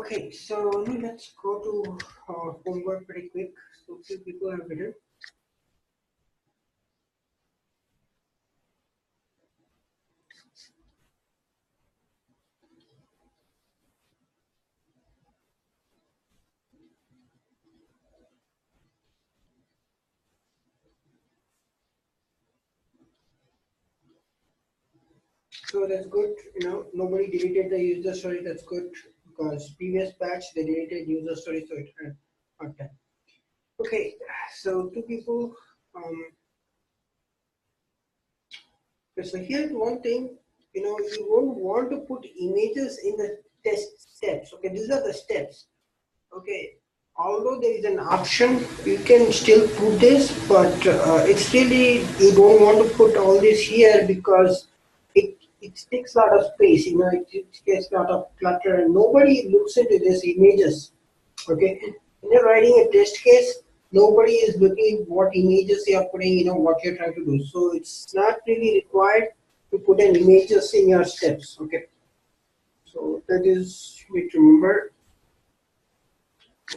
Okay, so let's go to homework pretty quick. So few people have written. So that's good. Nobody deleted the user story. That's good because previous batch they deleted user story, so it had hard time. Okay, so two people. So here's one thing. You won't want to put images in the test steps. Okay, these are the steps. Okay, although there is an option, you can still put this, but it's really you don't want to put all this here because it takes a lot of space. It gets a lot of clutter, and nobody looks into these images. Okay, when you're writing a test case, nobody is looking at what images you are putting. What you're trying to do. So it's not really required to put an images in your steps. Okay, so that is we to remember.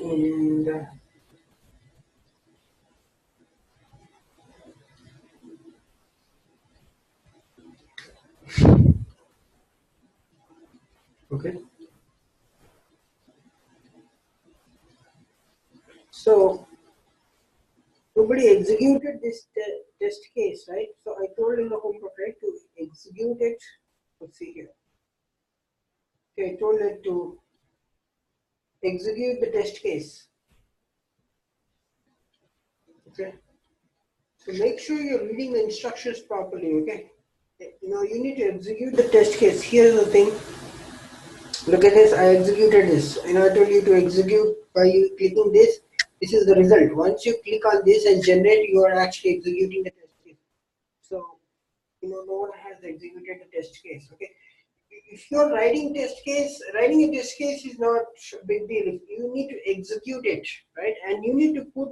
And okay, so nobody executed this test case, right? So I told in the homework, right, to execute it. Let's see here. Okay, I told it to execute the test case. Okay, so make sure you're reading the instructions properly. Okay, you need to execute the test case. Here's the thing. Look at this. I executed this. I told you to execute by you clicking this. This is the result. Once you click on this and generate, you are actually executing the test case. So no one has executed the test case. Okay, if you're writing a test case is not a big deal. You need to execute it, right? And you need to put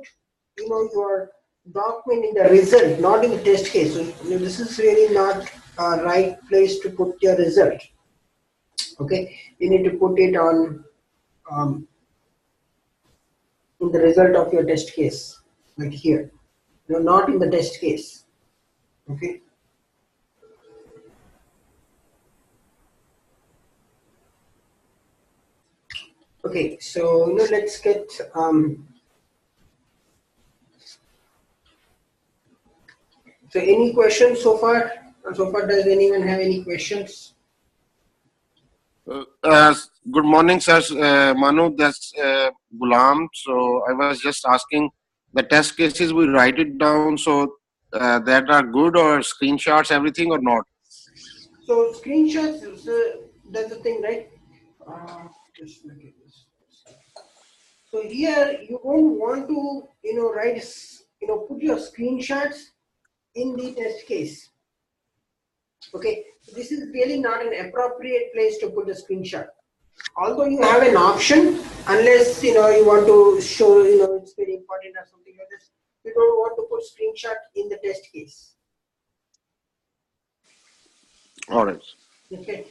your document in the result, not in the test case. So this is really not a right place to put your result. Okay, you need to put it on in the result of your test case, like here. Not in the test case. Okay. Okay, so let's get so any questions so far? So far, does anyone have any questions? Good morning, sir. Manu, that's Gulam. So I was just asking the test cases, we write it down so that are good or screenshots, everything or not? So screenshots, that's the thing, right? Just look at this. So here you won't want to, write, put your screenshots in the test case. Okay, so this is really not an appropriate place to put a screenshot. Although you have an option, unless you want to show it's very important or something like this, you don't want to put screenshot in the test case. All right. Okay,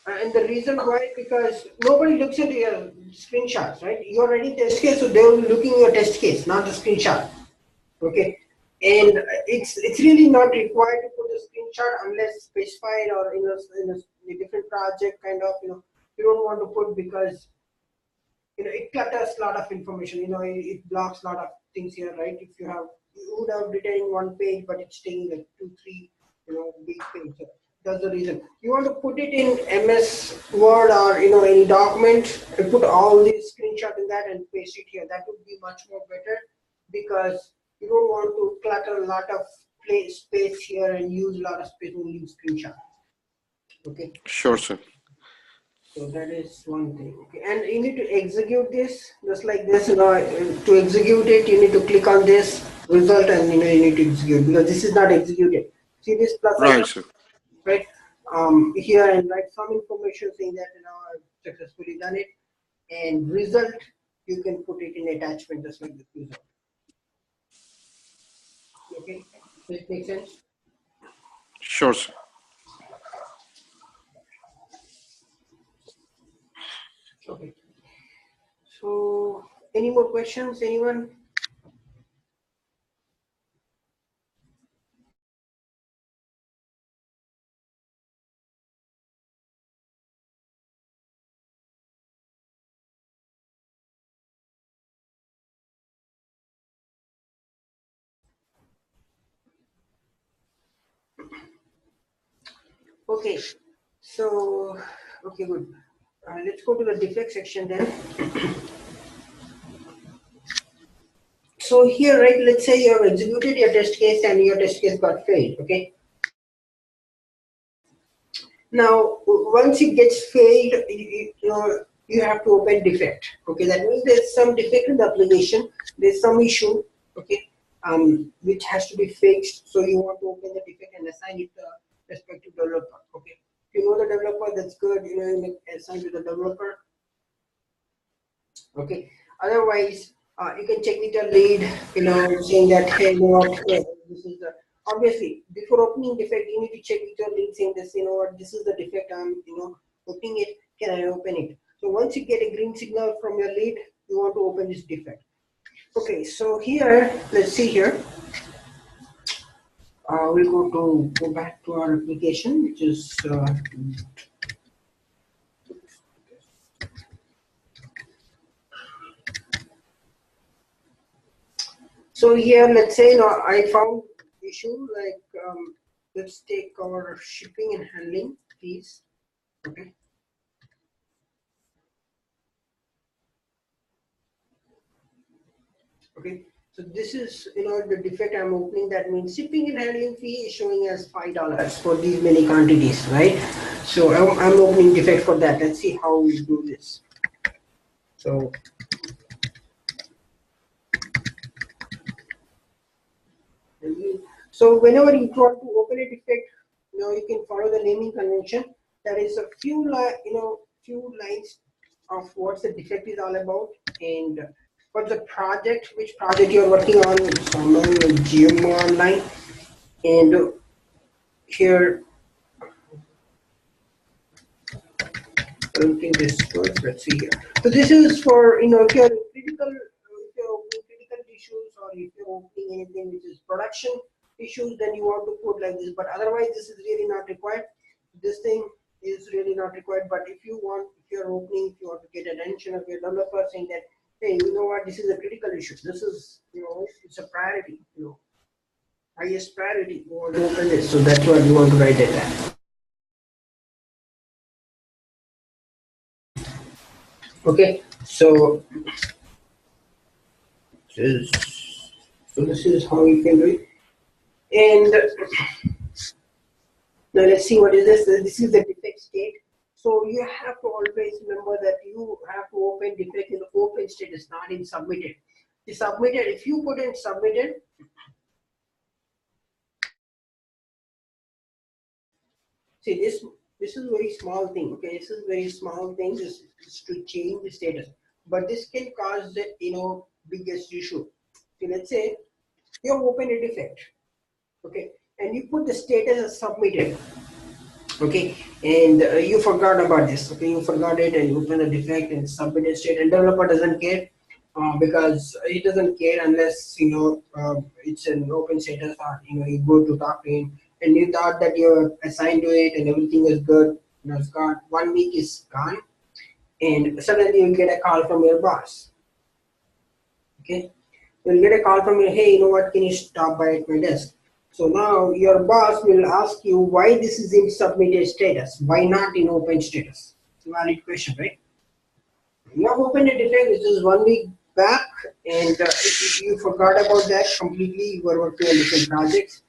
and the reason why, because nobody looks at your screenshots, right? You're writing test case, so they will be looking at your test case, not the screenshot. Okay, and it's really not required to put a screenshot unless specified or in a different project kind of you don't want to put because it clutters a lot of information. It blocks a lot of things here, right? If you would have written in one page, but it's taking like 2-3 big pages. That's the reason you want to put it in MS Word or any document and put all these screenshot in that and paste it here. That would be much more better because you don't want to clutter a lot of space here and use a lot of space when you use screenshot. Okay. Sure, sir. So that is one thing. Okay, and you need to execute this just like this. To execute it, you need to click on this result, and you need to execute because this is not executed. See this plus Right, icon, sir. right? Here and write some information saying that I've successfully done it, and result you can put it in attachment just like this result. Okay, does it make sense? Sure, sir. Okay. any more questions, anyone? Okay, so, okay, good. Let's go to the defect section then. So here, right, let's say you have executed your test case and your test case got failed, okay? Now, once it gets failed, you have to open defect, okay? That means there's some defect in the application, there's some issue, okay, which has to be fixed. So you want to open the defect and assign it to the respective developer, okay? If you know the developer, that's good, you assign to the developer, okay? Otherwise, you can check with your lead, saying that, hey, this is the, obviously, before opening defect, you need to check with your lead saying this, this is the defect, I'm, opening it, can I open it? So once you get a green signal from your lead, you want to open this defect. Okay, so here, let's see here. We'll go back to our application, which is, so here, let's say, I found issue like, let's take our shipping and handling fees. Okay. Okay. So this is, the defect I'm opening. That means shipping and handling fee is showing as $5 for these many quantities, right? So I'm opening defect for that. Let's see how we do this. So whenever you want to open a defect, you can follow the naming convention. There is a few lines of what the defect is all about, and what's the project, which project you're working on, someone GMO online, and here, I don't think this works. Let's see here. So this is for, if you're opening critical issues, or if you're opening anything which is production issues, then you want to put like this, but otherwise this is really not required. This thing is really not required, but if you're opening, if you want to get attention of your developer saying that, hey, you know what, this is a critical issue, this is, it's a priority, highest priority, you want to open this, so that's what you want to write it at. Okay, so this is how you can do it. And now let's see what is this. This is the defect state. So you have to always remember that you have to open defect in open status, not in submitted. The submitted, if you put in submitted, see this is very small thing. Okay, this is very small thing just to change the status, but this can cause the biggest issue. So let's say you have opened a defect, okay, and you put the status as submitted, okay, and you forgot about this, okay, you forgot it and you open a defect and submitted state, and developer doesn't care because he doesn't care unless it's an open status, or you go to talk to him and you thought that you're assigned to it and everything is good. It's got 1 week is gone, and suddenly you get a call from your boss. Okay, you'll get a call from your, hey, you know what, can you stop by at my desk? So now your boss will ask you why this is in submitted status, why not in open status. It's a valid question, right? You have opened a defect which is 1 week back, and you forgot about that completely. You were working on different projects.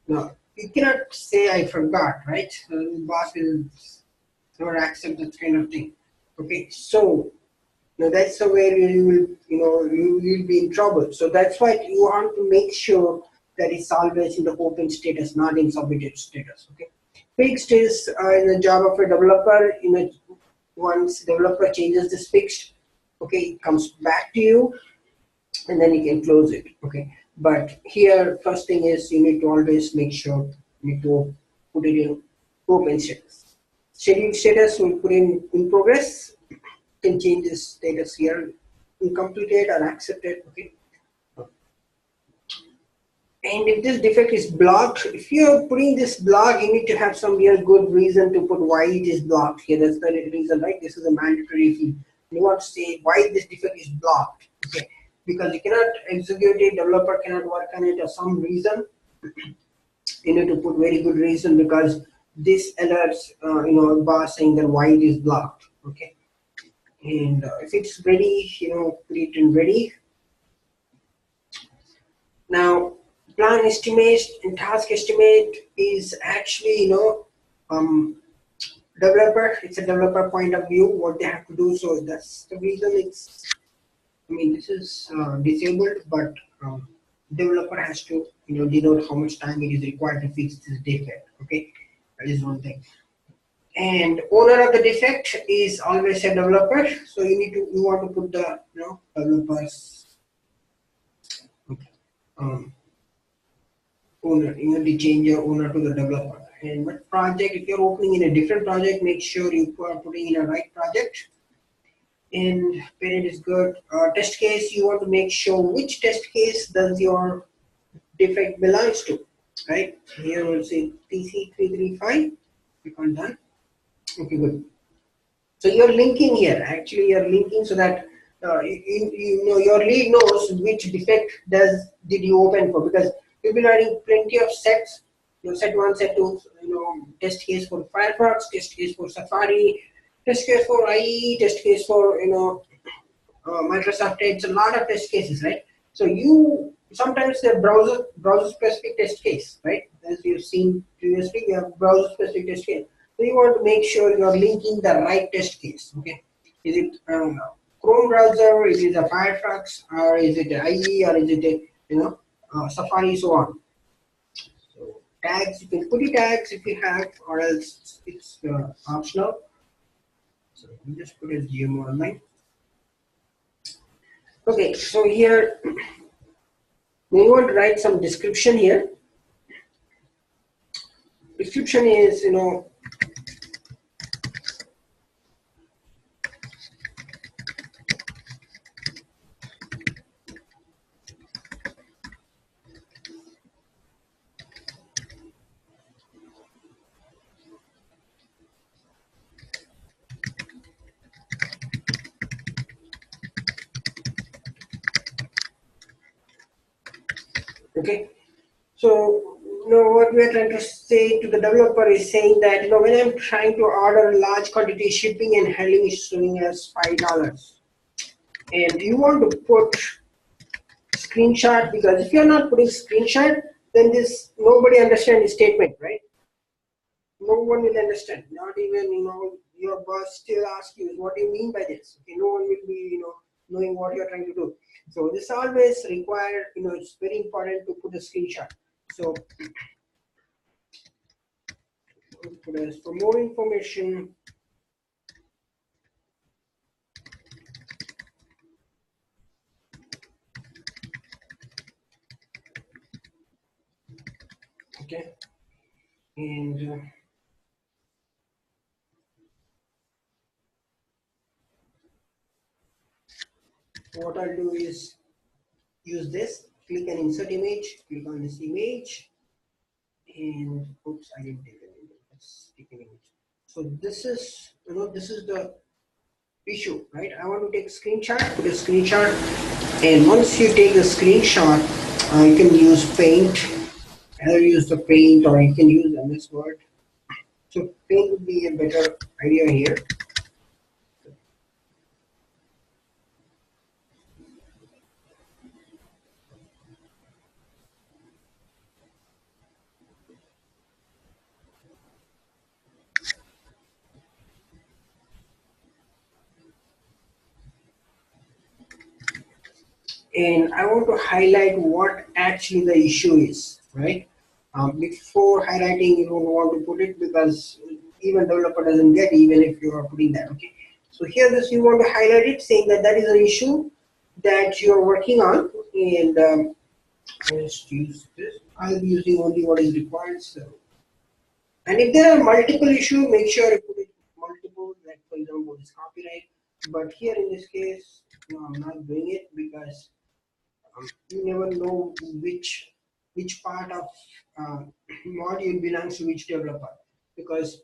Now you cannot say I forgot, right? The boss will never accept that kind of thing. Okay, so now that's the way you will, you will be in trouble. So that's why you want to make sure that it's always in the open status, not in submitted status. Okay, fixed is in the job of a developer. Once developer changes this fixed, okay, it comes back to you, and then you can close it. Okay, but here first thing is you need to always make sure you need to put it in open status. Scheduled status will put in progress. You can change this status here completed or accepted. Okay. And if this defect is blocked, if you're putting this block, you need to have some real good reason to put why it is blocked here. That's the reason, right? This is a mandatory field. You want to say why this defect is blocked. Okay. Because you cannot execute it, developer cannot work on it or some reason. You need to put very good reason because this alerts boss saying that why it is blocked. Okay. And if it's ready, put it in ready. Now, plan estimate and task estimate is actually, developer. It's a developer point of view, what they have to do. So that's the reason this is disabled, but developer has to, denote how much time it is required to fix this defect. Okay, that is one thing. And owner of the defect is always a developer. So you want to put the, developers. Okay. Owner, the change your owner to the developer. And what project, if you're opening in a different project, make sure you are putting in a right project. And parent is good. Test case, you want to make sure which test case does your defect belongs to, right? Here we'll say TC335, click on done. Okay, good. So you're linking here, actually you're linking so that your lead knows which defect did you open for, because you'll be writing plenty of sets, set 1, set 2, test case for Firefox, test case for Safari, test case for IE, test case for Microsoft. It's a lot of test cases, right? So sometimes the browser specific test case, right? As you've seen previously, we have browser specific test case. So you want to make sure you're linking the right test case. Okay, is it Chrome browser? Is it a Firefox? Or is it IE? Or is it a Safari? So on. So tags, you can put the tags if you have, or else it's optional. So you just put it GMO online. Okay, so here we want to write some description here. Description is, okay. So, what we are trying to say to the developer is saying that, when I'm trying to order a large quantity, shipping and handling is showing as $5. And you want to put screenshot, because if you're not putting screenshot, then nobody understands the statement, right? No one will understand. Not even, your boss still asks you, what do you mean by this? Okay, no one will be, knowing what you're trying to do. So this always require, it's very important to put a screenshot. So for more information, okay, and what I'll do is use this, click and insert image, click on this image, and oops, I didn't take an image. Let's take an image. So this is, this is the issue, right? I want to take a screenshot, put a screenshot, and once you take the screenshot, you can use Paint, either use the Paint or you can use MS Word. So Paint would be a better idea here. And I want to highlight what actually the issue is, right? Before highlighting, you don't want to put it because even developer doesn't get even if you are putting that. Okay, so here you want to highlight it, saying that is an issue that you are working on, and I'll just use this. I'll be using only what is required. So, and if there are multiple issues, make sure you put it multiple. Like for example, this copyright. But here in this case, no, I'm not doing it because you never know which part of uh, module belongs to which developer. Because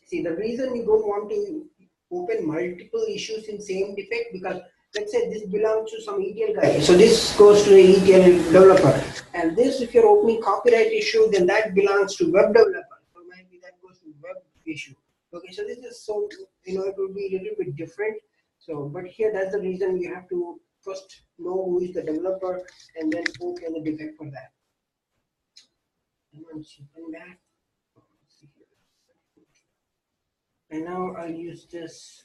see, the reason you don't want to open multiple issues in same defect, because let's say this belongs to some ETL guy, so this goes to the ETL developer, and this, if you're opening copyright issue, then that belongs to web developer, so maybe that goes to web issue. Okay, so this is, so it will be a little bit different. So, but here that's the reason you have to first know who is the developer and then open the defect for that. And once you open that, and now I'll use this.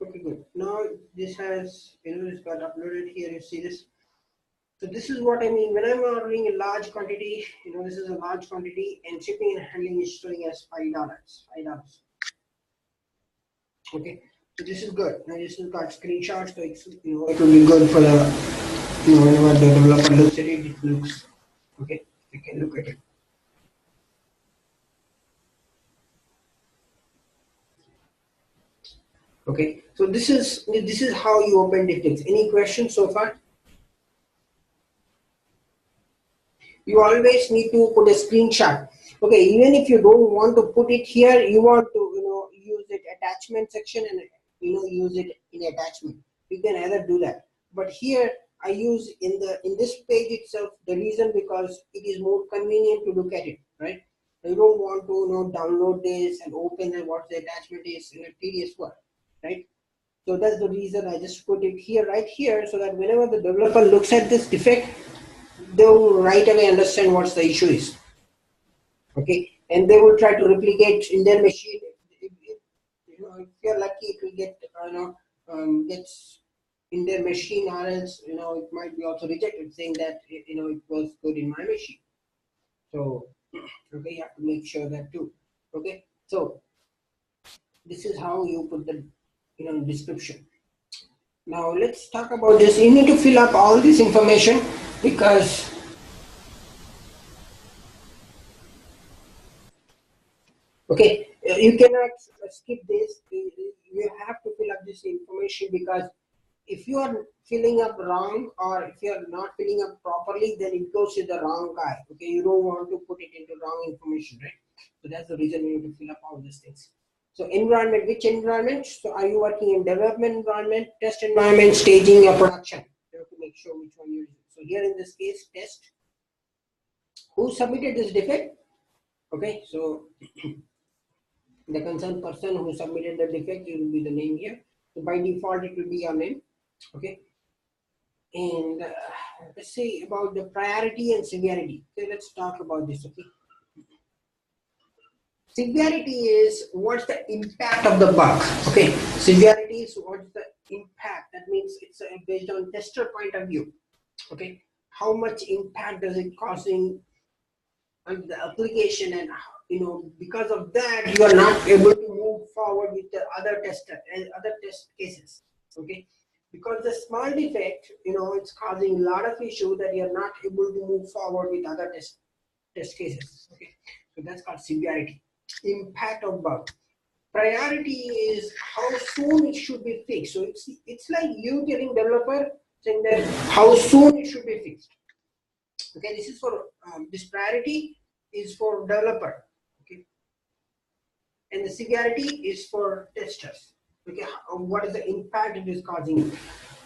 Okay, good. Now this has, it's got uploaded here. You see this. So this is what I mean when I'm ordering a large quantity. This is a large quantity, and shipping and handling is showing as $5. Okay, so this is good. Now this has got screenshots, so it's, it will be good for the, whenever the developer looks at it, it looks okay. You can look at it. Okay, so this is how you open defects. Any questions so far? You always need to put a screenshot. Okay, even if you don't want to put it here, you want to use it attachment section and use it in attachment. You can either do that. But here I use in this page itself, the reason because it is more convenient to look at it, right? You don't want to download this and open and what the attachment is in a tedious work, right? So that's the reason I just put it here, right here, so that whenever the developer looks at this defect, they will right away understand what the issue is. Okay, and they will try to replicate in their machine. If you're lucky, it will get gets in their machine, or else it might be also rejected, saying that it was good in my machine. So okay, you have to make sure that too. Okay, so this is how you put the description. Now let's talk about this. You need to fill up all this information because okay, you cannot skip this. You have to fill up this information, because if you are filling up wrong, or if you are not filling up properly, then it goes to the wrong guy. Okay, you don't want to put it into wrong information, right? So that's the reason you need to fill up all these things. So environment, which environment? So are you working in development environment, test environment, staging, or production? You have to make sure which one you're using. So here in this case, test. Who submitted this defect? Okay, so the concerned person who submitted the defect, it will be the name here. So by default, it will be your name. Okay. And let's say about the priority and severity. Okay, let's talk about this. Okay. Severity is what's the impact of the bug. Okay. Severity is what's the impact. That means it's based on tester point of view. Okay. How much impact does it causing on the application, and because of that you are not able to move forward with the other test cases. Okay, because the small defect it's causing a lot of issue that you are not able to move forward with other test cases. Okay, so that's called severity. Impact of bug. Priority is how soon it should be fixed. So it's like you telling developer saying that how soon it should be fixed. Okay, this is for this priority is for developer. Okay, and the severity is for testers. Okay, what is the impact it is causing?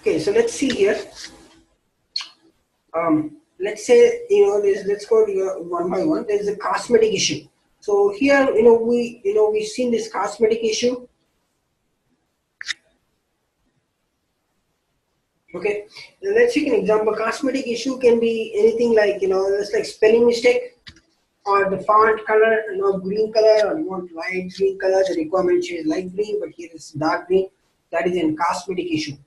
Okay, so let's see here. Let's say let's go to one by one. There is a cosmetic issue. So here we've seen this cosmetic issue. Okay, let's take an example. Cosmetic issue can be anything like it's like spelling mistake, or the font color, green color, or you want light green color. The requirement is light green, but here is dark green. That is a cosmetic issue.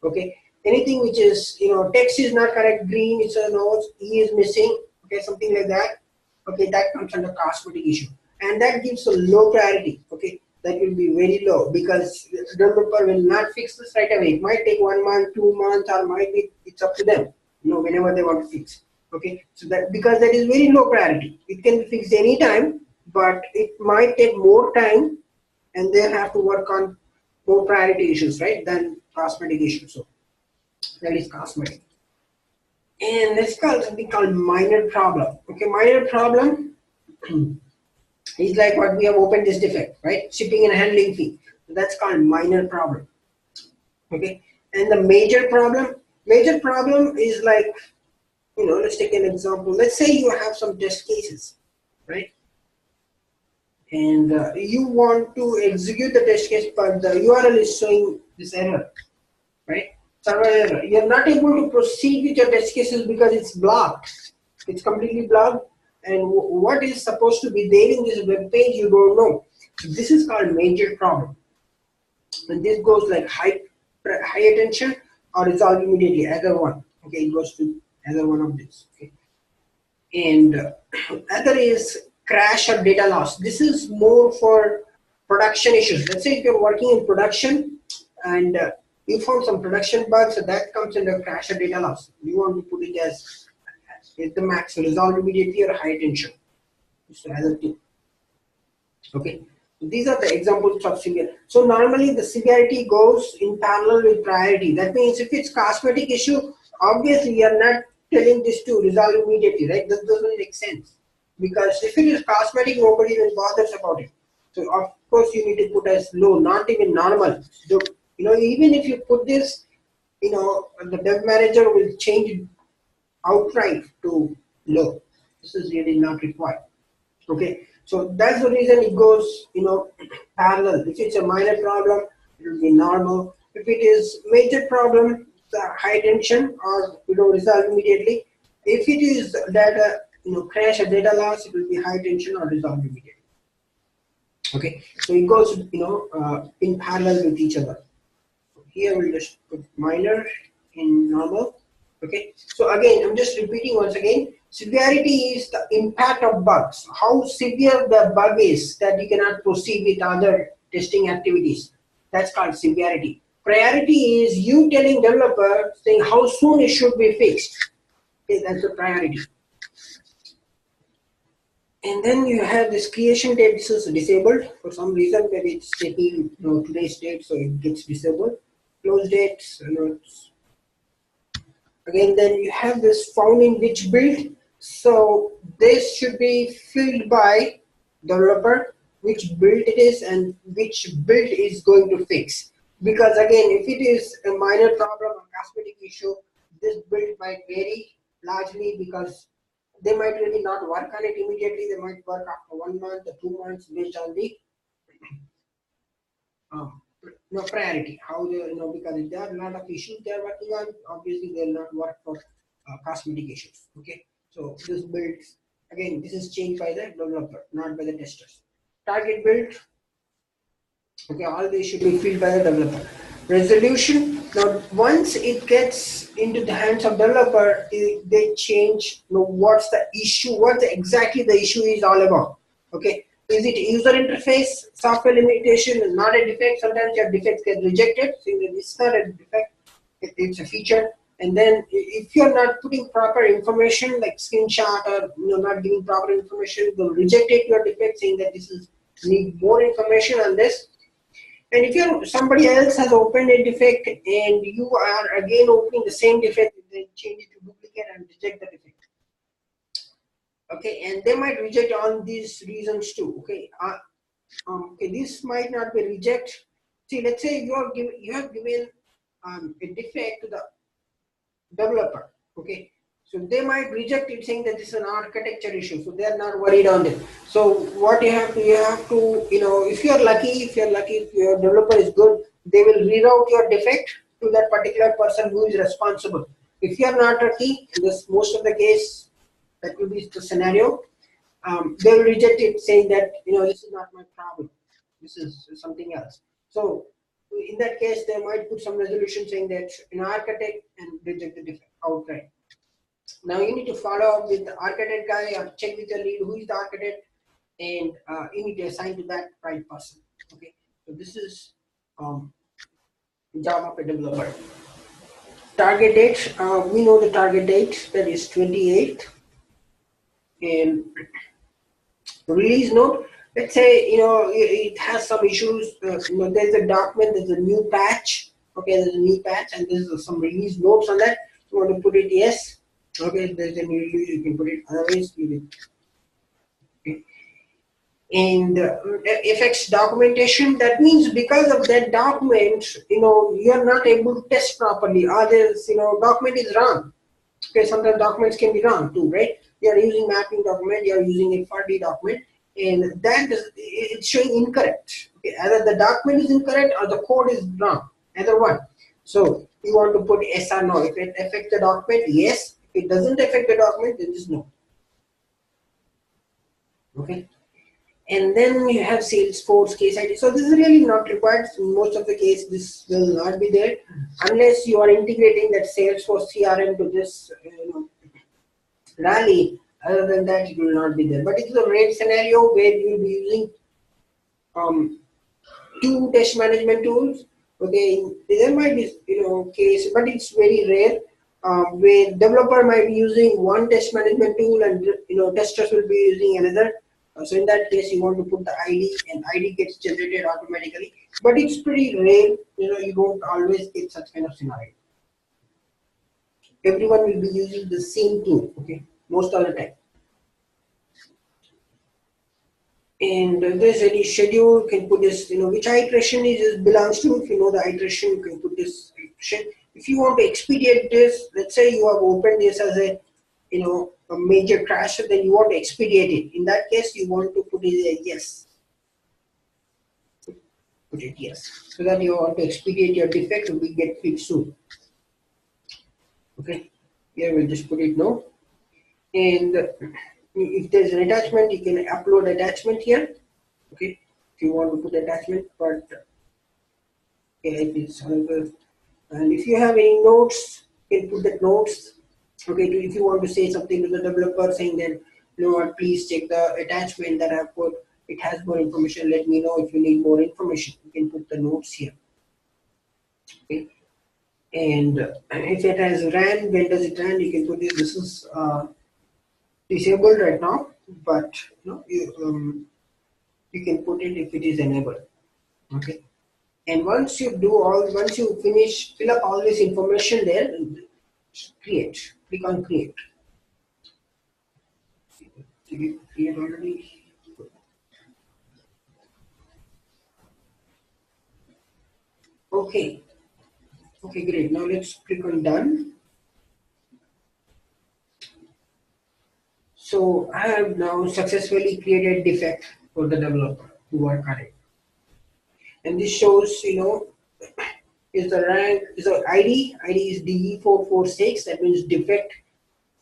Okay, anything which is text is not correct, green, it's a nose, E is missing. Okay, something like that. Okay, that comes under cosmetic issue, and that gives a low priority. Okay, that will be very low because the developer will not fix this right away. It might take 1 month, 2 months, or might be, it's up to them, whenever they want to fix. Okay, so that because that is very low priority, it can be fixed anytime, but it might take more time, and they have to work on more priority issues, right, than cosmetic issues. So that is cosmetic. And let's call something called minor problem. Okay, minor problem is like what we have opened this defect, right? Shipping and handling fee. So that's called minor problem. Okay, and the major problem is like, let's take an example. Let's say you have some test cases, right? And you want to execute the test case, but the URL is showing this error, right? Server error. You're not able to proceed with your test cases because it's blocked. It's completely blocked, and what is supposed to be there in this web page, you don't know. So this is called major problem, and this goes like high attention or resolve immediately, either one. Okay, it goes to either one of these. Okay, and other is crash or data loss. This is more for production issues. Let's say if you're working in production and you found some production bugs, so that comes under crash or data loss. You want to put it as the max, resolve immediately or high attention. So either two. Okay, so these are the examples of severe. So normally the severity goes in parallel with priority. That means if it's cosmetic issue, obviously you are not telling this to resolve immediately, right? That doesn't make sense, because if it is cosmetic, nobody even bothers about it. So of course you need to put as low, not even normal. So, even if you put this, the dev manager will change it outright to low. This is really not required. Okay, so that's the reason it goes, parallel. If it's a minor problem, it will be normal. If it is major problem, the high tension or resolve immediately. If it is data, crash or data loss, it will be high tension or resolve immediately. Okay, so it goes, in parallel with each other. Here we'll just put minor in normal. Okay, so again, I'm just repeating once again. Severity is the impact of bugs. How severe the bug is that you cannot proceed with other testing activities. That's called severity. Priority is you telling developer saying how soon it should be fixed. Okay, that's the priority. And then you have this creation date. This is disabled for some reason. Maybe it's taking today's date, so it gets disabled. Close dates. Again, then you have this found in which build. So this should be filled by developer, which build it is and which build is going to fix. Because again, if it is a minor problem or cosmetic issue, this build might vary largely because they might really not work on it immediately. They might work after 1 month or 2 months based on the priority. How they, because if there are a lot of issues they are working on, obviously they will not work for cosmetic issues. Okay, so this build, again, this is changed by the developer, not by the testers. Target build. Okay, all these should be filled by the developer. Resolution. Now, once it gets into the hands of developer, they change. What's the issue? What exactly the issue is all about? Okay, is it user interface, software limitation, not a defect? Sometimes your defects get rejected, saying that it's not a defect, it's a feature. And then if you're not putting proper information like screenshot or not giving proper information, they'll reject it, your defect, saying that this is need more information on this. And if somebody else has opened a defect and you are again opening the same defect, they change it to duplicate and reject the defect. Okay, and they might reject on these reasons too. Okay, okay, this might not be reject. See, let's say you have given a defect to the developer. Okay, so they might reject it, saying that this is an architecture issue, so they are not worried on it. So what you have to if you're lucky, if your developer is good, they will reroute your defect to that particular person who is responsible. If you are not lucky, this most of the case, that will be the scenario, they will reject it, saying that this is not my problem, this is something else. So in that case, they might put some resolution saying that an architect and reject the defect outright. Now you need to follow up with the architect guy or check with your lead who is the architect, and you need to assign to that right person. Okay, so this is Java for developer. Target date, we know the target date, that is 28th. And release note, let's say, it has some issues, there's a document, there's a new patch, okay, there's a new patch, and there's some release notes on that. You want to put it yes, okay, if there's a new release, you can put it, otherwise you will. Okay. And effects documentation, that means because of that document, you're not able to test properly, or there's, document is wrong. Okay, sometimes documents can be wrong too, right? You are using mapping document, you are using a FRD document, and that is, it's showing incorrect. Okay, either the document is incorrect or the code is wrong, either one. So you want to put yes or no. If it affects the document, yes. If it doesn't affect the document, then it's no. Okay. And then you have Salesforce case ID. So this is really not required. In most of the case, this will not be there unless you are integrating that Salesforce CRM to this Rally. Other than that, it will not be there. But it's a rare scenario where you will be using two test management tools. Okay, there might be case, but it's very rare where developer might be using one test management tool and testers will be using another. So in that case, you want to put the ID, and ID gets generated automatically. But it's pretty rare. You don't always get such kind of scenario. Everyone will be using the same tool. Okay, most of the time. And there's any schedule, you can put this, which iteration it belongs to. If you know the iteration, you can put this iteration. If you want to expedite this, let's say you have opened this as a major crash, then you want to expedite it. In that case, you want to put it a yes. Put it yes, so that you want to expedite your defect will get fixed soon. Okay, here we'll just put it no. And if there's an attachment, you can upload attachment here. Okay, if you want to put attachment, but if it's another, and if you have any notes, you can put the notes. Okay, if you want to say something to the developer saying that, please check the attachment that I've put. It has more information. Let me know if you need more information. You can put the notes here. Okay, and if it has ran, when does it run? You can put this. This is disabled right now, but you can put it if it is enabled. Okay, and once you finish, fill up all this information there, create, click on create. Did you create already? Okay, great. Now let's click on done. So I have now successfully created defect for the developer to work on it. And this shows, is the rank, is the ID is DE446, that means defect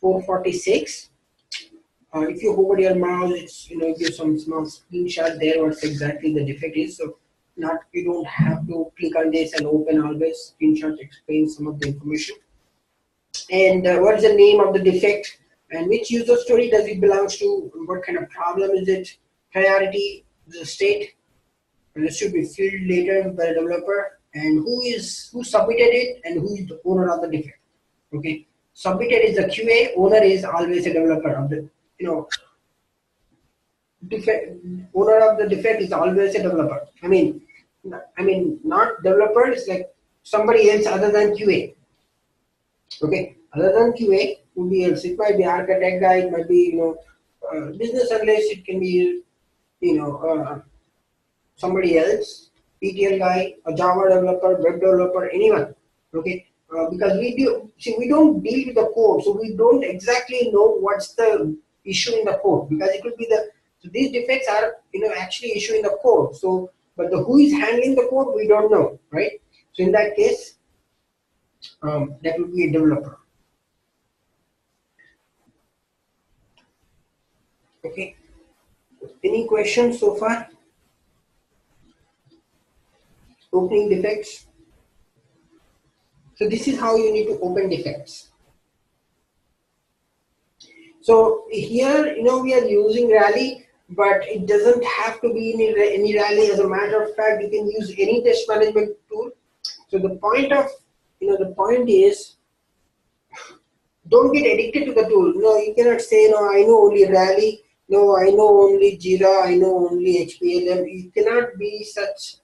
446. If you hold your mouse, it's, give some small screenshot there what exactly the defect is. So you don't have to click on this and open always. Screenshot explains some of the information. And what is the name of the defect, and which user story does it belong to, what kind of problem is it, priority, the state, and it should be filled later by the developer, and who submitted it, and who is the owner of the defect. Okay, submitted is the QA, owner is always a developer of the, defect. Owner of the defect is always a developer. I mean not developer, it's like somebody else other than QA. Okay, other than QA, would be else. It might be architect guy, it might be business analyst, it can be somebody else, PTL guy, a Java developer, web developer, anyone. Okay, because we don't deal with the code, so we don't exactly know what's the issue in the code, because it could be so these defects are actually issue in the code. So, but who is handling the code, we don't know, right? So in that case, that would be a developer. Okay. Any questions so far? Opening defects. So this is how you need to open defects. So here, we are using Rally. but it doesn't have to be any rally. As a matter of fact, you can use any test management tool. So the point of, the point is, don't get addicted to the tool. No, you cannot say, no, I know only Rally, no, I know only Jira, I know only HPLM. You cannot be such,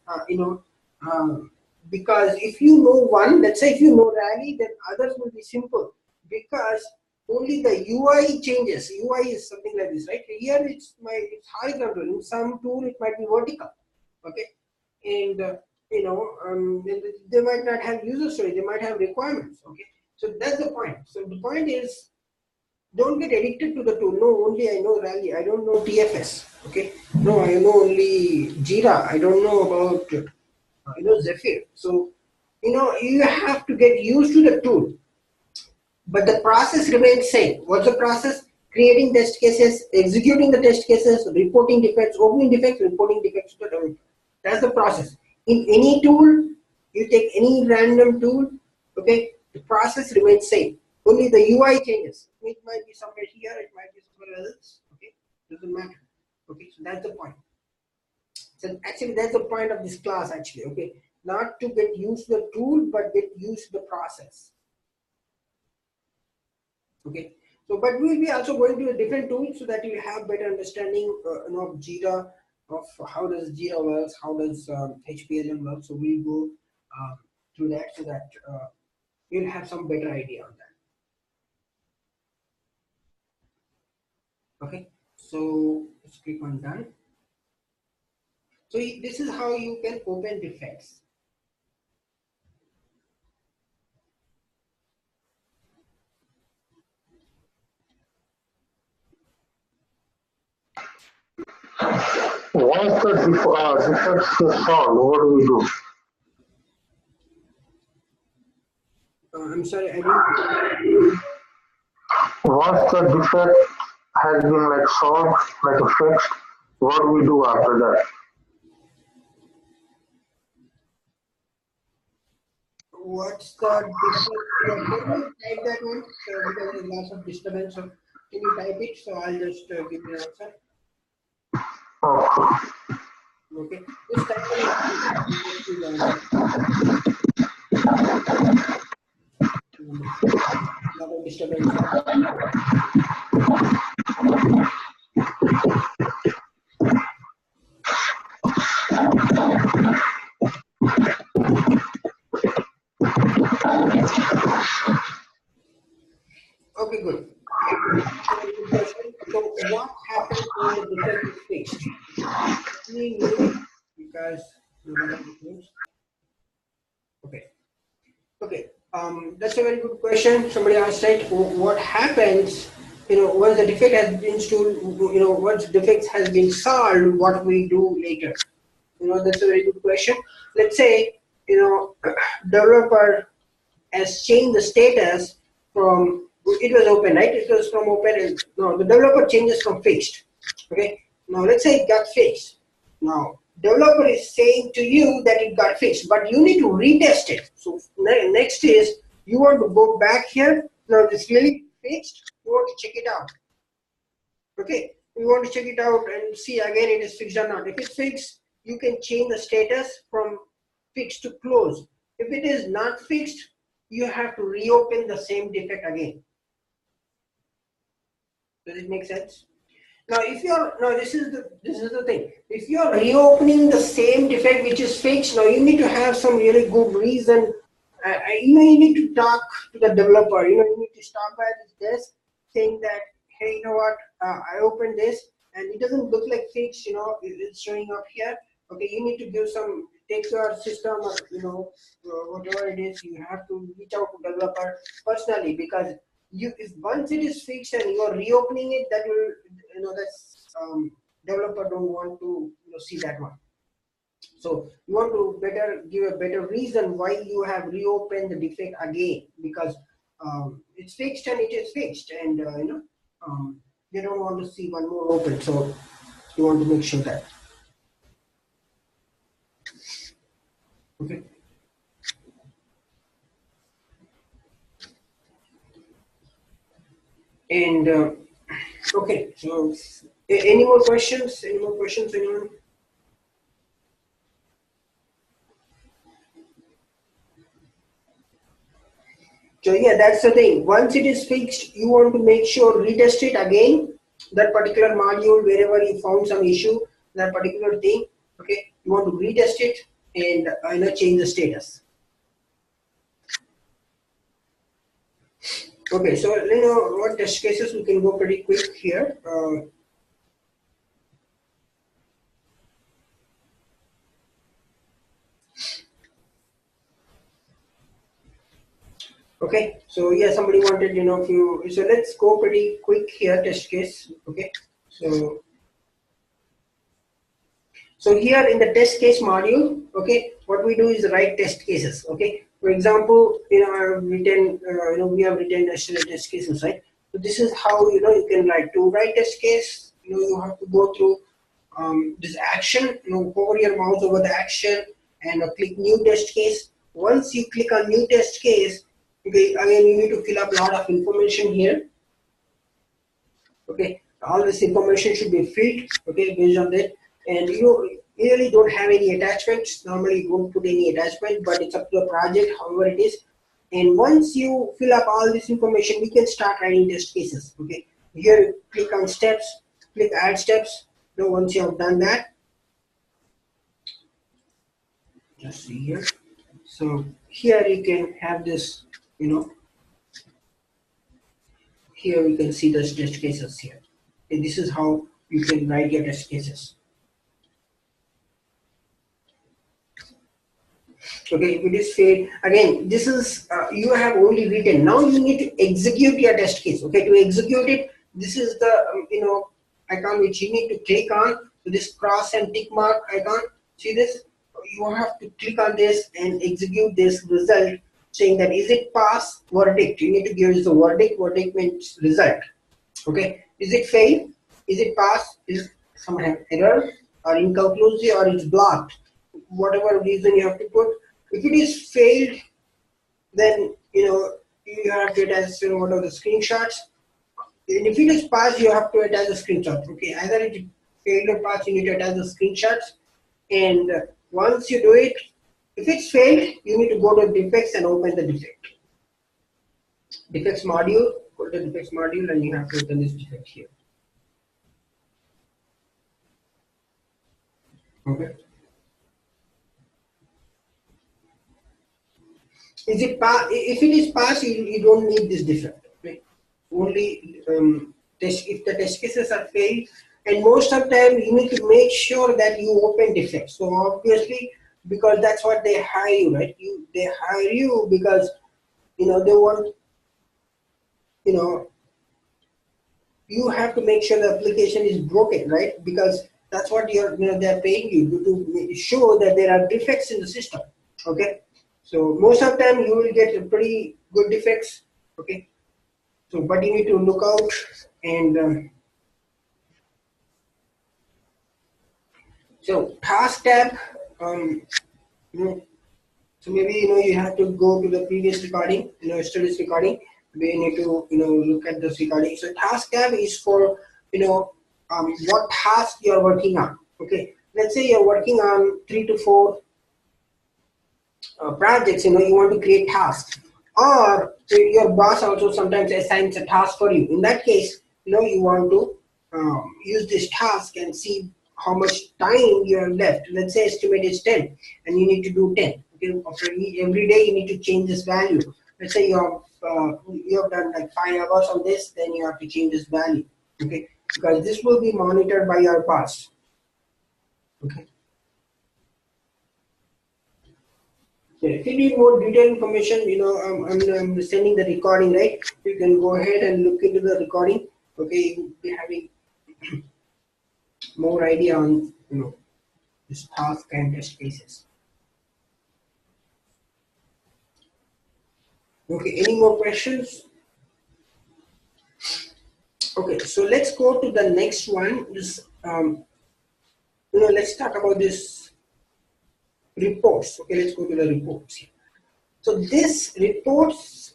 because if you know one, let's say if you know Rally, then others will be simple, because only the UI changes. UI is something like this, right? Here it's horizontal. In some tool, it might be vertical, okay? And, they might not have user story, they might have requirements, okay? So that's the point. So the point is, don't get addicted to the tool. No, only I know Rally. I don't know TFS. Okay. No, I know only Jira. I don't know about Zephyr. So you have to get used to the tool, but the process remains same. What's the process? Creating test cases, executing the test cases, reporting defects, opening defects, reporting defects to the developer. That's the process. In any tool, you take any random tool, okay, the process remains same. Only the UI changes. It might be somewhere here, it might be somewhere else. Okay, doesn't matter. Okay, so that's the point. So actually, that's the point of this class. Actually, okay, not to get used to the tool, but get used to the process. Okay, so but we'll be also going to a different tool so that you have better understanding of Jira, of how does Jira works, how does HPLM work. So we'll go through that so that you'll have some better idea on that. Okay, so let's click on done. So this is how you can open defects. Once the defects get solved, what do we do? I'm sorry, I didn't. Once the defect has been like solved, like fixed, what do we do after that? What's the difference? Can you type that one? So because there's lots of disturbance. So can you type it? So I'll just give you an answer. Okay. Okay. Just type it. Lot of disturbance. Okay, good. So what happens when the defect is fixed? Because okay. Okay. That's a very good question. Somebody asked, right? What happens? Once the defect has been installed, once the defect has been solved, what we do later? That's a very good question. Let's say, developer has changed the status from, it was open, right? It was from open, and no, the developer changes from fixed. Okay. Now let's say it got fixed. Now developer is saying to you that it got fixed, but you need to retest it. So next is you want to go back here. Now it's really fixed. You want to check it out. Okay. You want to check it out and see again it is fixed or not. If it's fixed, you can change the status from fixed to closed. If it is not fixed, you have to reopen the same defect again. Does it make sense? Now, if you're this is the thing. If you're reopening the same defect which is fixed, now you need to have some really good reason. You need to talk to the developer. You need to stop by his desk saying that, hey, you know what? I opened this and it doesn't look like fixed. It's showing up here. Okay, you need to give some. Take your system or whatever it is. You have to reach out to developer personally, because if once it is fixed and you are reopening it, that will that's developer don't want to see that one. So you want to give a better reason why you have reopened the defect again, because it's fixed and it is fixed, and they don't want to see one more open. So you want to make sure that. Okay. And okay, so Any more questions? Any more questions, anyone? So yeah, that's the thing. Once it is fixed, you want to make sure retest it again, that particular module, wherever you found some issue, that particular thing. Okay, you want to retest it and change the status. Okay, so what test cases we can go pretty quick here. Okay, so yeah, somebody wanted so let's go pretty quick here, test case. Okay, so here in the test case module, okay, what we do is write test cases. Okay, for example, I've written we have written test cases, right? So this is how you can write. To write test case, you have to go through this action, hover your mouse over the action and click new test case. Once you click on new test case, okay, again you need to fill up a lot of information here. Okay, all this information should be filled, okay, based on that. And you really don't have any attachments. Normally you won't put any attachment, but it's up to the project, however it is. And once you fill up all this information, we can start writing test cases. Okay, here click on steps, click add steps. Once you have done that, just see here. So here you can have this, here we can see the test cases here. And this is how you can write your test cases. Okay, if it is failed, again, this is you have only written. Now you need to execute your test case. Okay, to execute it, this is the icon which you need to click on. So this cross and tick mark icon. See this? You have to click on this and execute this result, saying that is it pass, verdict. You need to give us the verdict. Verdict means result. Okay, is it fail? Is it pass? Is some error or inconclusive or it's blocked? Whatever reason you have to put. If it is failed, then you have to attach what are the screenshots. And if it is passed, you have to attach the screenshot. Okay, either it failed or passed, you need to attach the screenshots. And once you do it, if it's failed, you need to go to defects and open the defect. Defects module, go to the defects module, and you have to open this defect here. Okay. Is it if it is passed, you don't need this defect. Right? Only if the test cases are failed, and most of the time you need to make sure that you open defects. So obviously, because that's what they hire you, right? They hire you because they want you have to make sure the application is broken, right? Because that's what they're paying you to show that there are defects in the system. Okay. So most of the time you will get pretty good defects, okay. So but you need to look out and so task tab, so maybe you have to go to the previous recording, yesterday's recording. We need to look at this recording. So task tab is for what task you are working on. Okay, let's say you're working on 3 to 4 projects, you want to create tasks, or your boss also sometimes assigns a task for you. In that case, you want to use this task and see how much time you have left. Let's say estimate is 10 and you need to do 10. Okay, every day you need to change this value. Let's say you have done like 5 hours on this, then you have to change this value. Okay, because this will be monitored by your boss. Okay. If you need more detailed information, I'm sending the recording, right? You can go ahead and look into the recording. Okay, you'll be having more idea on this task and test cases. Okay, any more questions? Okay, so let's go to the next one. This let's talk about this reports. Okay, let's go to the reports here. So this reports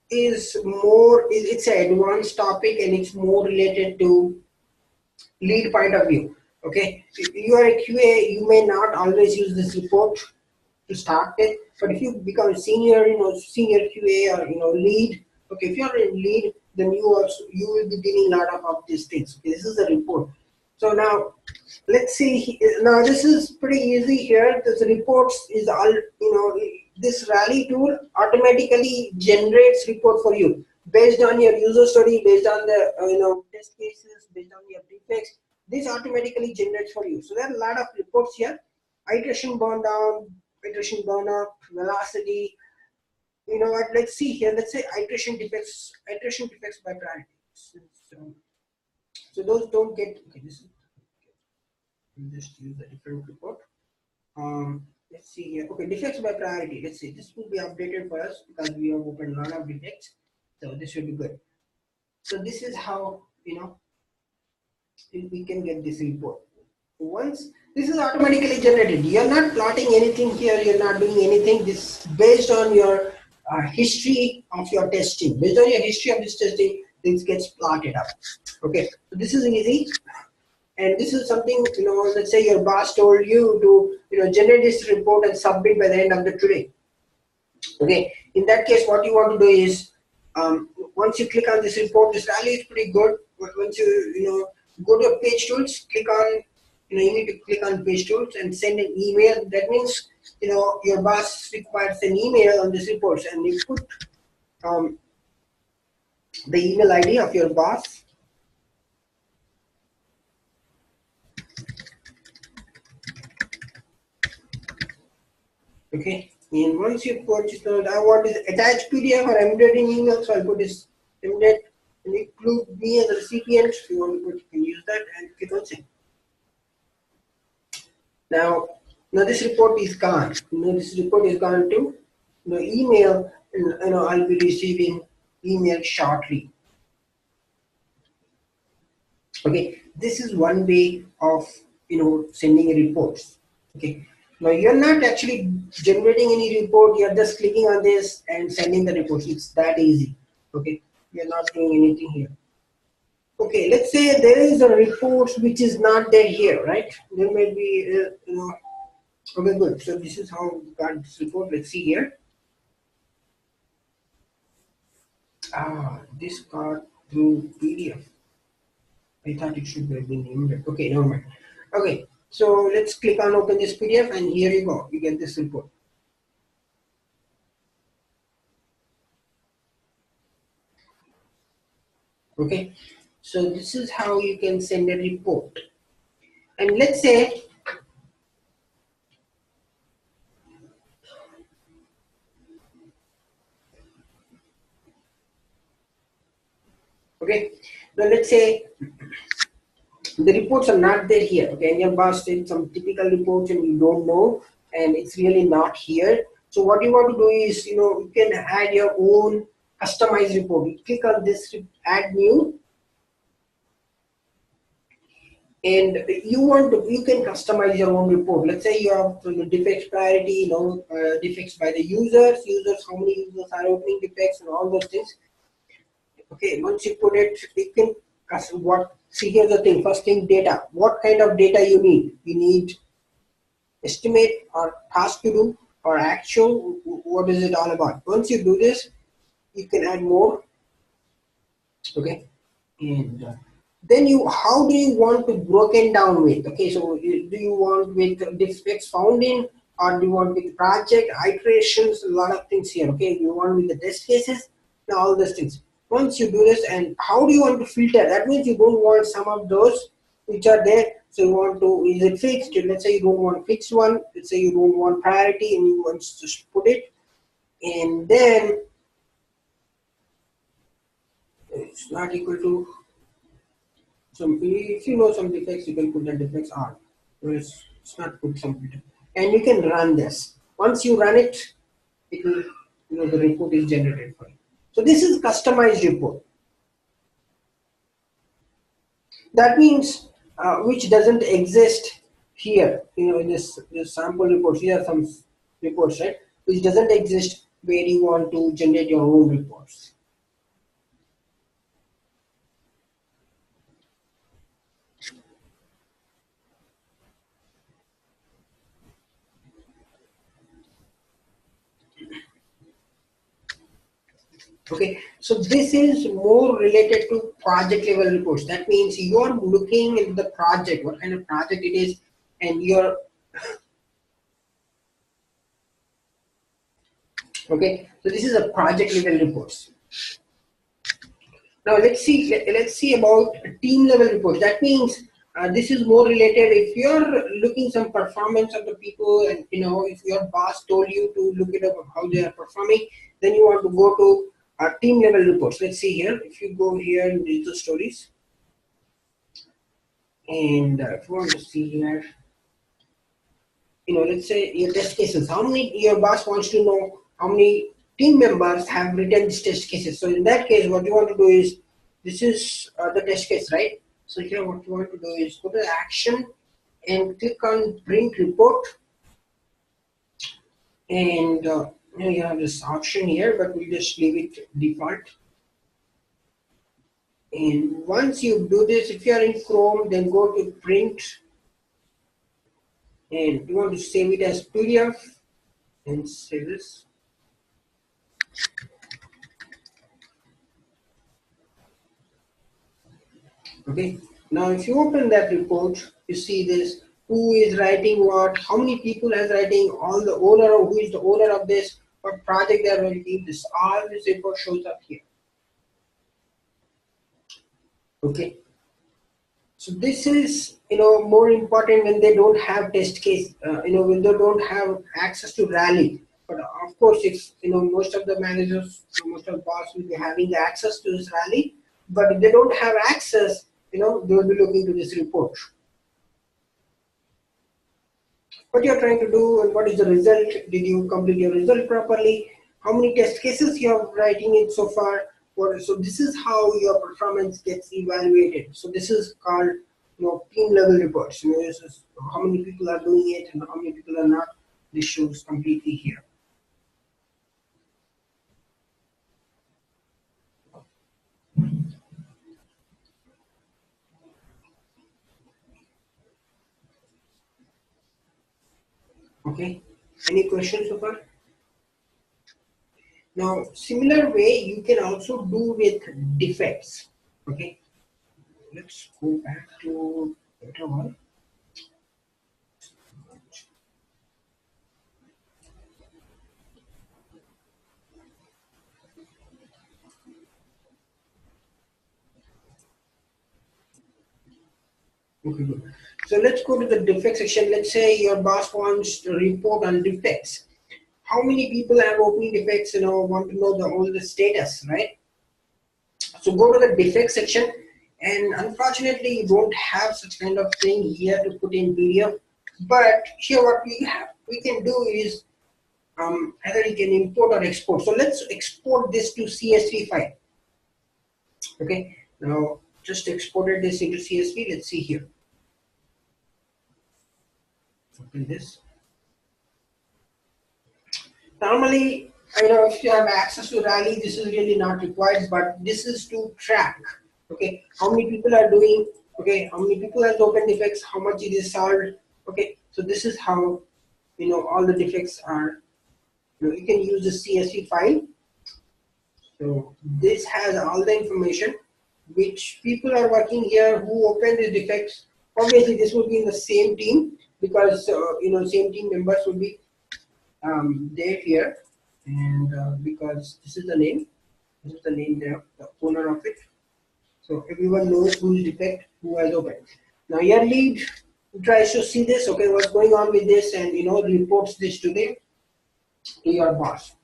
is more, it's an advanced topic and it's more related to lead point of view. Okay, if you are a QA, you may not always use this report to start with, but if you become a senior, senior QA or lead. Okay, if you are a lead, then you will be dealing a lot of these things. Okay, this is a report. So now let's see. Now this is pretty easy here. This reports is all this Rally tool automatically generates report for you based on your user story, based on the test cases, based on your defects. This automatically generates for you. So there are a lot of reports here. Iteration burn down, iteration burn up, velocity. You know what? Let's see here. Let's say iteration defects by priority. So those don't get. Okay, this is. Just use a different report. Let's see here. Okay, defects by priority. Let's see. This will be updated for us because we have opened a lot of defects. So this should be good. So this is how we can get this report. Once this is automatically generated, you're not plotting anything here. You're not doing anything. This based on your history of your testing. Based on your history of this testing, this gets plotted up. Okay, so this is easy. And this is something, let's say your boss told you to, generate this report and submit by the end of the today. Okay, in that case, what you want to do is, once you click on this report, this Rally is pretty good. But once you, go to page tools, click on, you need to click on page tools and send an email. That means, your boss requires an email on this report, and you put the email ID of your boss. Okay, and once you purchase I want this attached PDF or embedded in email, so I'll put this embedded and include me as a recipient. If you want to put, you can use that and click on send. Now this report is gone. This report is gone to email, and I'll be receiving email shortly. Okay, this is one way of sending reports. Okay. Now you're not actually generating any report, you're just clicking on this and sending the report. It's that easy. Okay, you're not doing anything here. Okay, let's say there is a report which is not there here, right? There may be, okay, good. So this is how we got this report. Let's see here. This got through PDF. I thought it should have been named. Okay, never mind. Okay. So let's click on open this PDF, and here you go. You get this report. Okay, so this is how you can send a report. And let's say now let's say the reports are not there here. Okay, and your boss did some typical reports and you don't know, and it's really not here. So what you want to do is, you can add your own customized report. You click on this add new, and you can customize your own report. Let's say you have defects priority, defects by the users, how many users are opening defects, and all those things. Okay, once you put it, you can see here's the thing. First thing, data. What kind of data you need? You need estimate or task to do or actual. What is it all about? Once you do this, you can add more. Okay, and then how do you want to broken down with? Okay, so do you want with defects found in, or do you want with project iterations? A lot of things here. Okay, you want with the test cases, and all those things. Once you do this, and how do you want to filter? That means you don't want some of those which are there. So you want to, is it fixed? Let's say you don't want fixed one. Let's say you don't want priority and you want to just put it. And then it's not equal to some, if you know some defects, you can put the defects on. It's not put some filter. And you can run this. Once you run it, it will, the report is generated for you. So this is customized report. That means which doesn't exist here. In this sample reports, here are some reports, right? Which doesn't exist where you want to generate your own reports. Okay, so this is more related to project level reports. That means you're looking into the project, what kind of project it is, and you're okay. So this is a project level reports. Now let's see about team level reports. That means this is more related if you're looking some performance of the people, and if your boss told you to look at how they are performing, then you want to go to team level reports. Let's see here. If you go here in digital stories, and if you want to see here, let's say your test cases. How many your boss wants to know how many team members have written these test cases. So in that case, what you want to do is this is the test case, right? So here, what you want to do is go to action and click on print report, and you have this option here, but we'll just leave it default. And once you do this, if you are in Chrome, then go to print, and you want to save it as PDF and save this. Okay, now if you open that report, you see this, who is writing what, how many people is writing, all the owner, who is the owner of this, what project they are writing, this all this report shows up here. Okay, so this is more important when they don't have test case, when they don't have access to Rally. But of course, if most of the managers, most of the boss will be having the access to this Rally, but if they don't have access, they will be looking to this report. What you're trying to do and what is the result. Did you complete your result properly? How many test cases you are writing it so far? So this is how your performance gets evaluated. So this is called team level reports. This is how many people are doing it and how many people are not. This shows completely here. Okay. Any questions so far? Now, similar way you can also do with defects. Okay. Let's go back to better one. Okay, good. So let's go to the defect section. Let's say your boss wants to report on defects. How many people have opening defects? Want to know all the status, right? So go to the defect section, and unfortunately, you don't have such kind of thing here to put in PDF. But here, what we can do is either you can import or export. So let's export this to CSV file. Okay. Now just exported this into CSV. Let's see here. Open this. Normally, if you have access to Rally, this is really not required, but this is to track, okay, how many people are doing, okay, how many people has open defects, how much it is solved, okay. So this is how, all the defects are, you can use the CSV file. So this has all the information which people are working here who open the defects. Obviously, this will be in the same team because, same team members will be there here, and because this is the name there, the owner of it. So everyone knows who is defect, who has opened. Now your lead tries to see this, okay, what's going on with this, and reports this to your boss.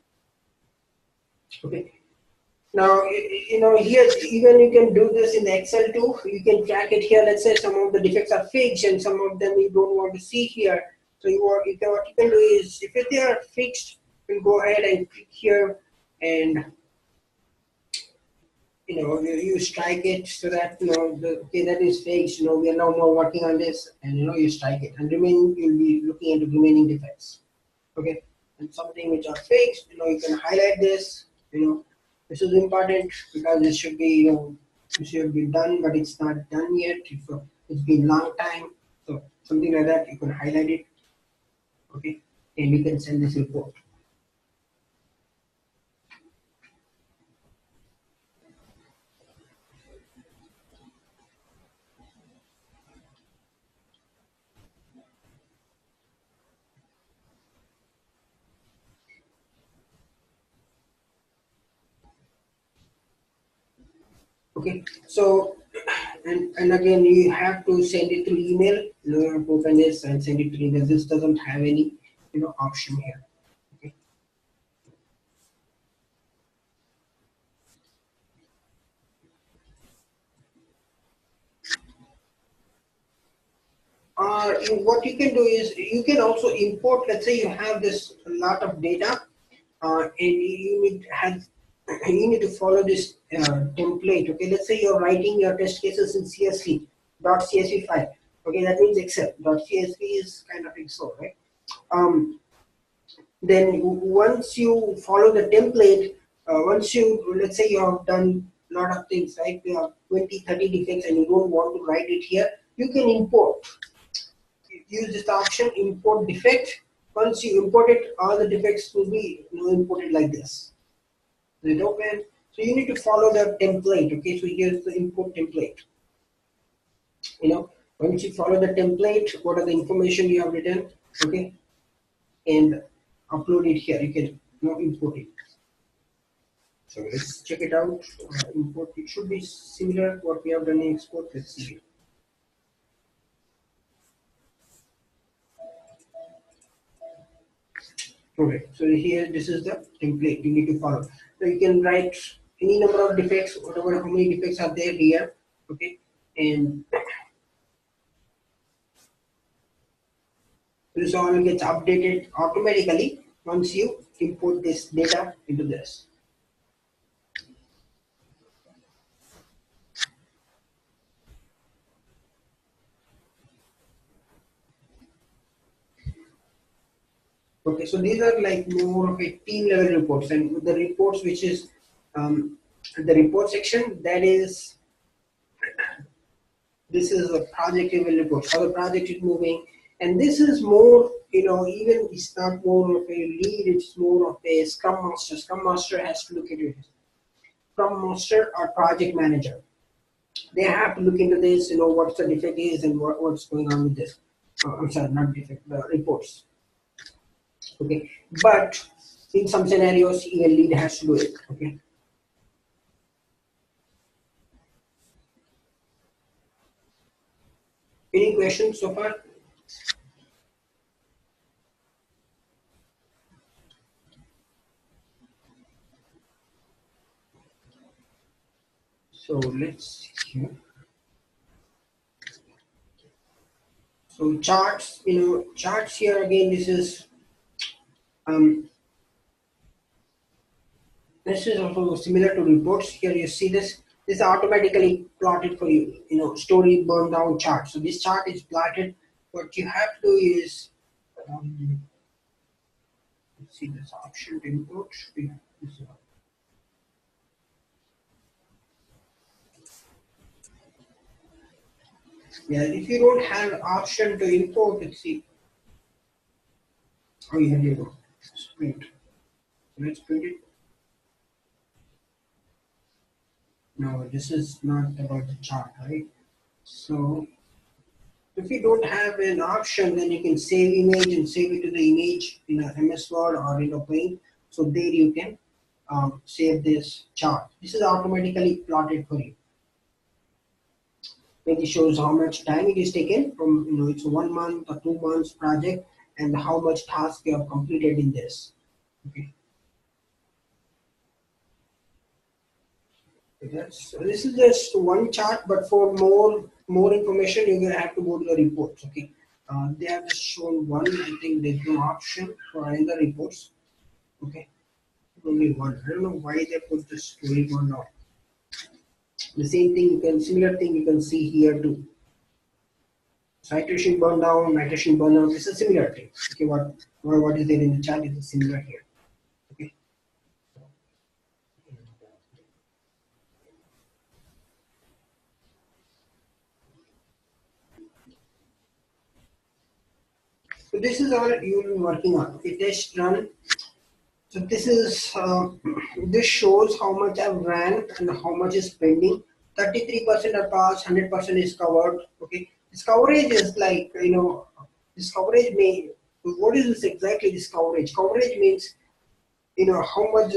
Okay. Now here even you can do this in Excel too. You can track it here. Let's say some of the defects are fixed and some of them you don't want to see here. So what you can do is, if they are fixed, you go ahead and click here, and you strike it so that okay, that is fixed. We are now more working on this, and you strike it, and you'll be looking into remaining defects. Okay, and something which are fixed, you can highlight this. This is important because this should be it should be done, but it's not done yet. It's been long time, so something like that you can highlight it. Okay, and you can send this report. Okay, so and again you have to send it through email. You have to open this and send it through email. This doesn't have any option here. Okay. What you can do is you can also import. Let's say you have this lot of data, and you need to follow this template. Okay, let's say you're writing your test cases in CSV .csv file. Okay, that means Excel. .csv is kind of Excel, right? Then once you follow the template, once you let's say you have done a lot of things, right? You have 20-30 defects and you don't want to write it here, you can import. Use this option, import defect. Once you import it, all the defects will be imported like this. Let it open. So you need to follow the template. Okay, so here's the import template. Once you follow the template, what are the information you have written? Okay, and upload it here. You can import it. So let's check it out. Import. It should be similar to what we have done in export. Let's see. Okay, so here this is the template you need to follow. So you can write any number of defects, whatever how many defects are there here. Okay, and this all gets updated automatically once you import this data into this. Okay, so these are like more of a team level reports, and the reports which is the report section, that is, this is a project level report, how the project is moving, and this is more, even it's not more of a lead, it's more of a scrum master. Scrum master has to look at it. Scrum master or project manager, they have to look into this, what the defect is and what's going on with this. I'm sorry, not defect, the reports. Okay, but in some scenarios, even lead has to do it. Okay. Any questions so far? So let's see here. So charts, charts here again. This is also similar to reports. Here you see this. This is automatically plotted for you. Story burn down chart. So this chart is plotted. What you have to do is, let's see this option to import. Yeah, if you don't have option to import, let's see. Oh yeah, here you go. Print. Let's print it. No, this is not about the chart, right? So if you don't have an option, then you can save image and save it to the image in a MS Word or in a Paint. So there you can save this chart. This is automatically plotted for you. It shows how much time it is taken from, it's a 1 month or 2 months project and how much task you have completed in this. Okay. So this is just one chart, but for more information, you're gonna have to go to the reports. Okay, they have just shown one. I think there's no option for another reports. Okay, only one. I don't know why they put the story one out. The same thing similar thing you can see here too. Citation burn down, citation burn down. This is a similar thing. Okay, what is there in the chart is similar here. Okay. So this is all you'll be working on. Okay, test run. So this shows how much I've ran and how much is pending. 33% are passed, 100% is covered. Okay, this coverage is like this coverage may. What is this exactly? This coverage. Coverage means how much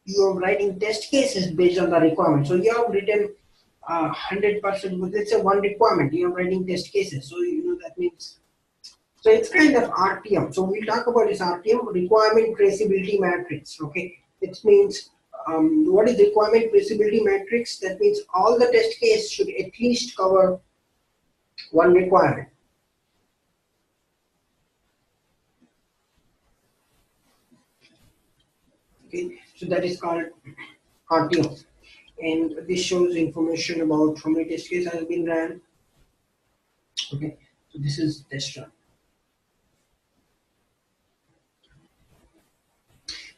you are writing test cases based on the requirement. So you have written 100%, let's say one requirement, you are writing test cases. So that means, so it's kind of RTM. So we'll talk about this RTM, requirement traceability matrix. Okay, it means what is requirement traceability matrix? That means all the test case should at least cover one requirement. Okay, so that is called RTM, and this shows information about how many test cases has been ran. Okay, so this is test run.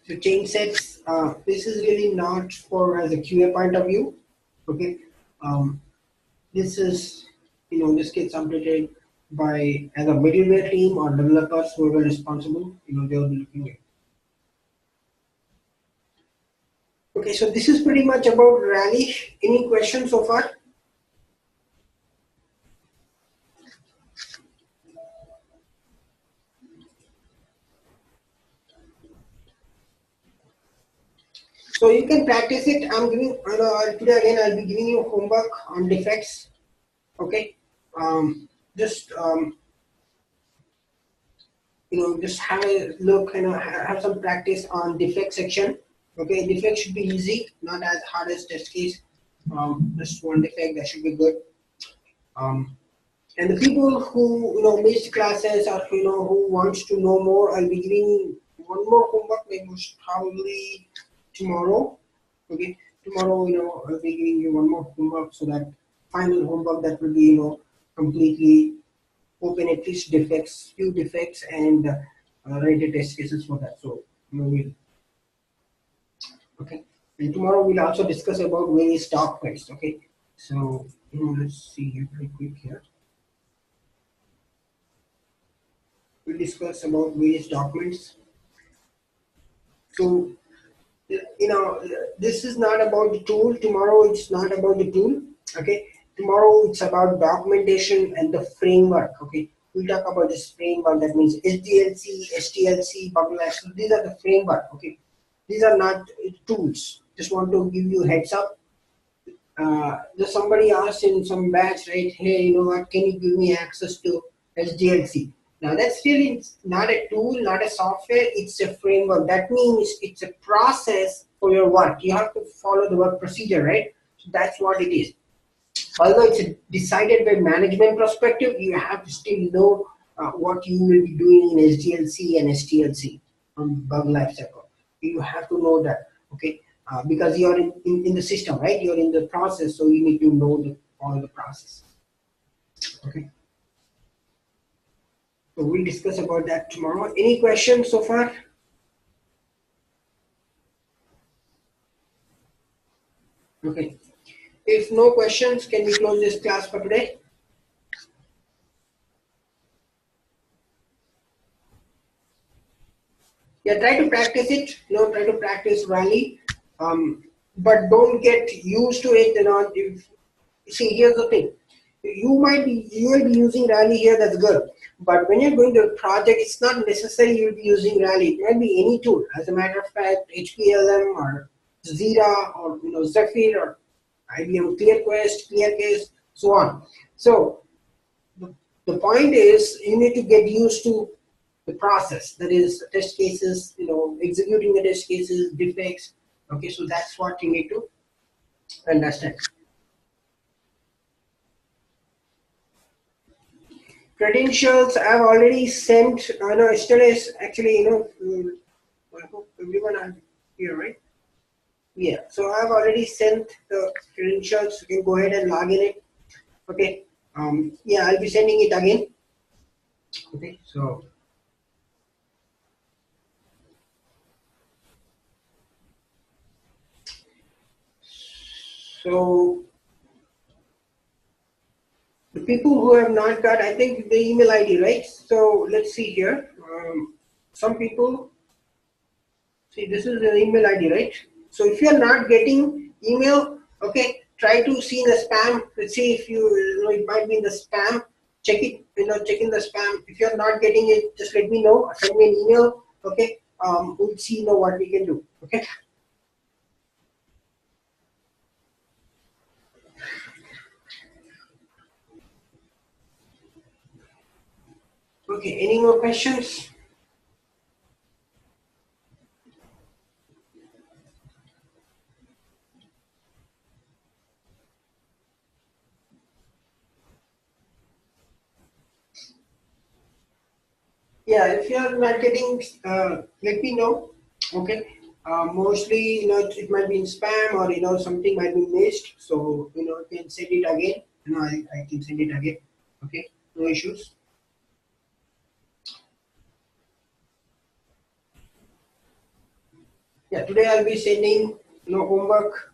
So change sets, this is really not for as a QA point of view. Okay, this is, this gets updated by as a middleware team or developers who are responsible. They will be looking at. Okay, so this is pretty much about Rally. Any questions so far? So you can practice it. I'm giving today again. I'll be giving you homework on defects. Okay, just just have a look. Have some practice on defect section. Okay, defect should be easy, not as hard as test case. Just one defect, that should be good. And the people who missed classes or who wants to know more, I'll be giving one more homework, maybe most probably tomorrow. Okay, tomorrow I'll be giving you one more homework, so that final homework that will be completely open at least defects, few defects, and write the test cases for that. So we'll, okay, and tomorrow we'll also discuss about various documents. Okay, so let's see here very quick here. We'll discuss about various documents. So this is not about the tool. Tomorrow it's not about the tool. Okay, tomorrow it's about documentation and the framework. Okay, we'll talk about this framework. That means SDLC, STLC, bubble. So these are the framework. Okay, these are not tools. Just want to give you a heads up. Just somebody asked in some batch, right? Hey, what? Can you give me access to SDLC? Now that's really not a tool, not a software. It's a framework. That means it's a process for your work. You have to follow the work procedure, right? So that's what it is. Although it's decided by management perspective, you have to still know what you will be doing in SDLC and STLC on bug lifecycle. You have to know that, okay? Because you are in the system, right? You're in the process, so you need to know all the process. Okay. So we'll discuss about that tomorrow. Any questions so far? Okay. If no questions, can we close this class for today? Yeah, try to practice it. Try to practice Rally, but don't get used to it. See, here's the thing. You will be using Rally here. That's good. But when you're going to a project, it's not necessary you'll be using Rally. It might be any tool. As a matter of fact, HPLM or Zira or Zephyr or IBM ClearQuest, ClearCase, so on. So the point is, you need to get used to the process. That is test cases, executing the test cases, defects. Okay, so that's what you need to understand. Credentials I've already sent. Yesterday's actually, I hope everyone are here, right? Yeah, so I've already sent the credentials. You can go ahead and log in it. Okay. Yeah, I'll be sending it again. Okay, so the people who have not got, I think, the email ID, right? So let's see here. Some people, see, this is the email ID, right? So if you are not getting email, okay, try to see the spam. Let's see if it might be in the spam. Check it, check in the spam. If you are not getting it, just let me know. Send me an email, okay? We'll see what we can do, okay? Okay, any more questions? Yeah, if you are not getting, let me know. Okay. Mostly, it might be in spam or something might be missed. So you can send it again. I can send it again. Okay, no issues. Yeah, today I'll be sending homework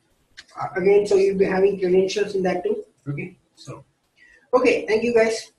again, so you'll be having credentials in that too. Okay, so okay, thank you guys.